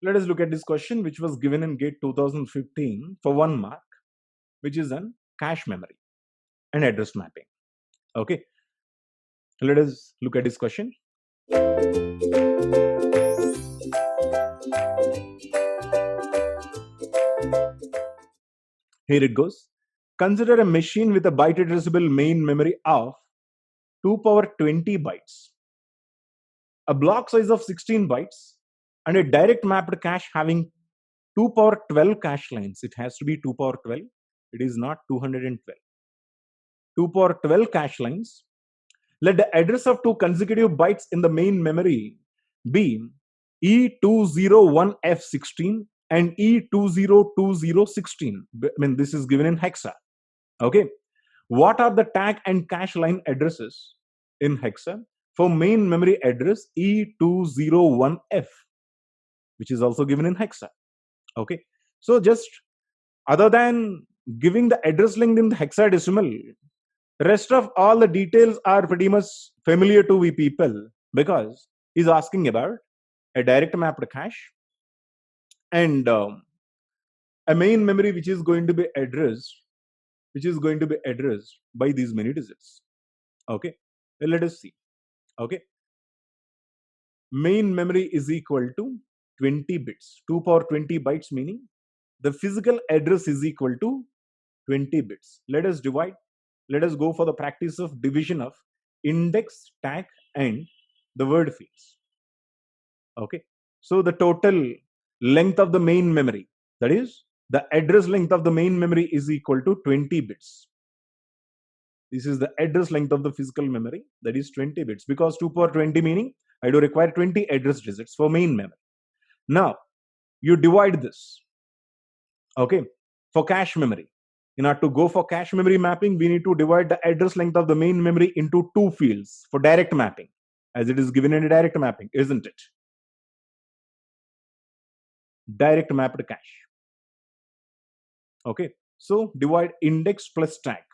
Let us look at this question, which was given in GATE 2015 for 1 mark, which is an cache memory and address mapping. Okay, let us look at this question. Here it goes. Consider a machine with a byte addressable main memory of 2 power 20 bytes, a block size of 16 bytes, and a direct mapped cache having 2 power 12 cache lines. It has to be 2 power 12. It is not 212. 2 power 12 cache lines. Let the address of two consecutive bytes in the main memory be E201F16 and E202016. I mean, this is given in hexa. Okay. What are the tag and cache line addresses in hexa for main memory address E201F, which is also given in hexa? Okay. So just other than giving the address length in the hexadecimal, rest of all the details are pretty much familiar to we people, because he's asking about a direct mapped cache and a main memory which is going to be addressed by these many digits. Okay, well, let us see. Okay, main memory is equal to 20 bits, 2 power 20 bytes, meaning the physical address is equal to 20 bits. Let us go for the practice of division of index, tag, and the word fields. Okay, so the total length of the main memory, that is the address length of the main memory, is equal to 20 bits. This is the address length of the physical memory, that is 20 bits, because 2 power 20 meaning I do require 20 address digits for main memory. Now you divide this, okay, for cache memory. In order to go for cache memory mapping, we need to divide the address length of the main memory into two fields for direct mapping, as it is given in a direct mapping, isn't it? Direct mapped cache. Okay, so divide index plus tag.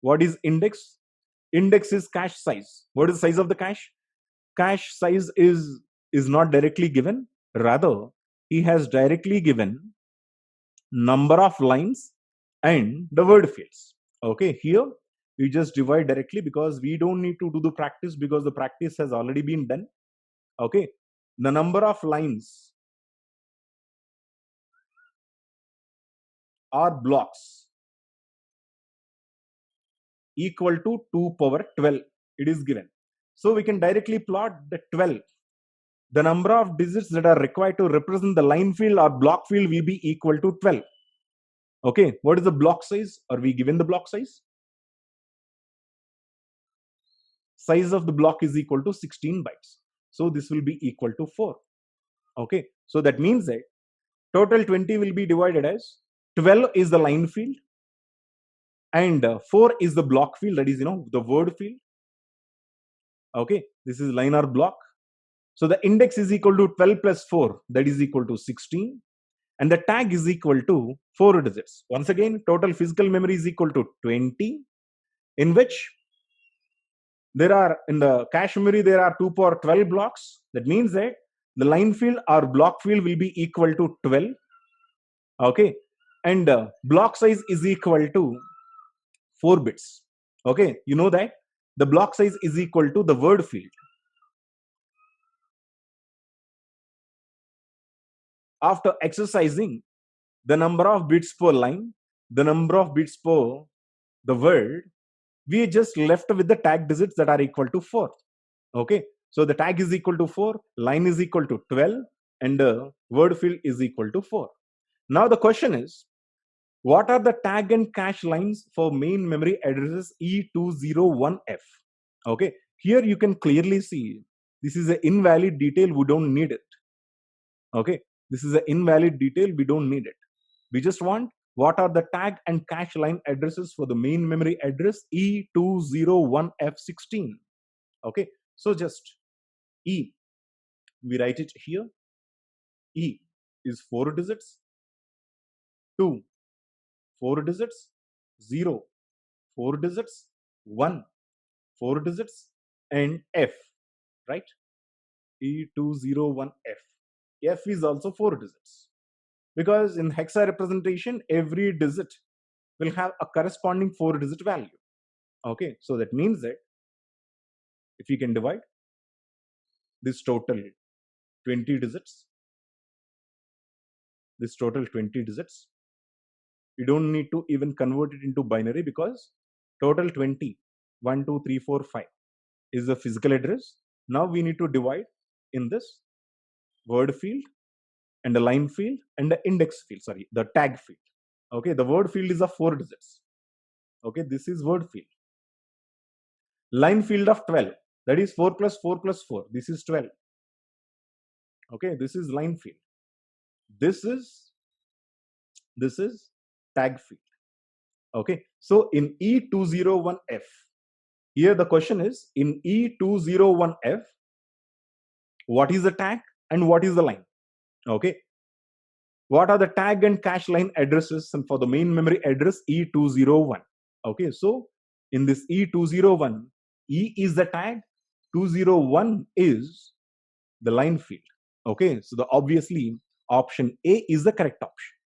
What is index? Index is cache size. What is the size of the cache? Cache size is not directly given. Rather, he has directly given number of lines and the word fields. Okay, here we just divide directly because we don't need to do the practice, because the practice has already been done. Okay, the number of lines or blocks equal to 2 power 12. It is given. So we can directly plot the 12. The number of digits that are required to represent the line field or block field will be equal to 12. Okay, what is the block size? Are we given the block size? Size of the block is equal to 16 bytes. So this will be equal to 4. Okay, so that means that total 20 will be divided as 12 is the line field and 4 is the block field, that is, the word field. Okay, this is line or block. So the index is equal to 12 plus 4, that is equal to 16. And the tag is equal to 4 digits. Once again, total physical memory is equal to 20, in which there are, in the cache memory, there are 2 power 12 blocks. That means that the line field or block field will be equal to 12. Okay, and block size is equal to 4 bits. Okay, you know that the block size is equal to the word field. After exercising the number of bits per line, the number of bits per the word, we are just left with the tag digits that are equal to 4. Okay, so the tag is equal to 4, line is equal to 12, and the word field is equal to 4. Now the question is, what are the tag and cache lines for main memory addresses E201F? Okay, here you can clearly see this is an invalid detail, we don't need it. Okay, this is an invalid detail, we don't need it. We just want what are the tag and cache line addresses for the main memory address E201F16. Okay, so just E, we write it here. E is 4 digits, 2 4 digits, 0 4 digits, 1 4 digits, and F, right? E201F. F is also 4 digits, because in hexa representation every digit will have a corresponding 4 digit value. Okay, so that means that if you can divide this total 20 digits, you don't need to even convert it into binary, because total 20, 1, 2, 3, 4, 5 is the physical address. Now we need to divide in this word field and the line field and the index field, sorry, the tag field. Okay, the word field is of 4 digits. Okay, this is word field. Line field of 12, that is 4 plus 4 plus 4, this is 12. Okay, this is line field. This is tag field. Okay, so in E201F, here the question is, in E201F, what is the tag and what is the line? Okay, what are the tag and cache line addresses and for the main memory address E201? Okay, so in this E201, E is the tag, 201 is the line field. Okay, so the obviously option A is the correct option.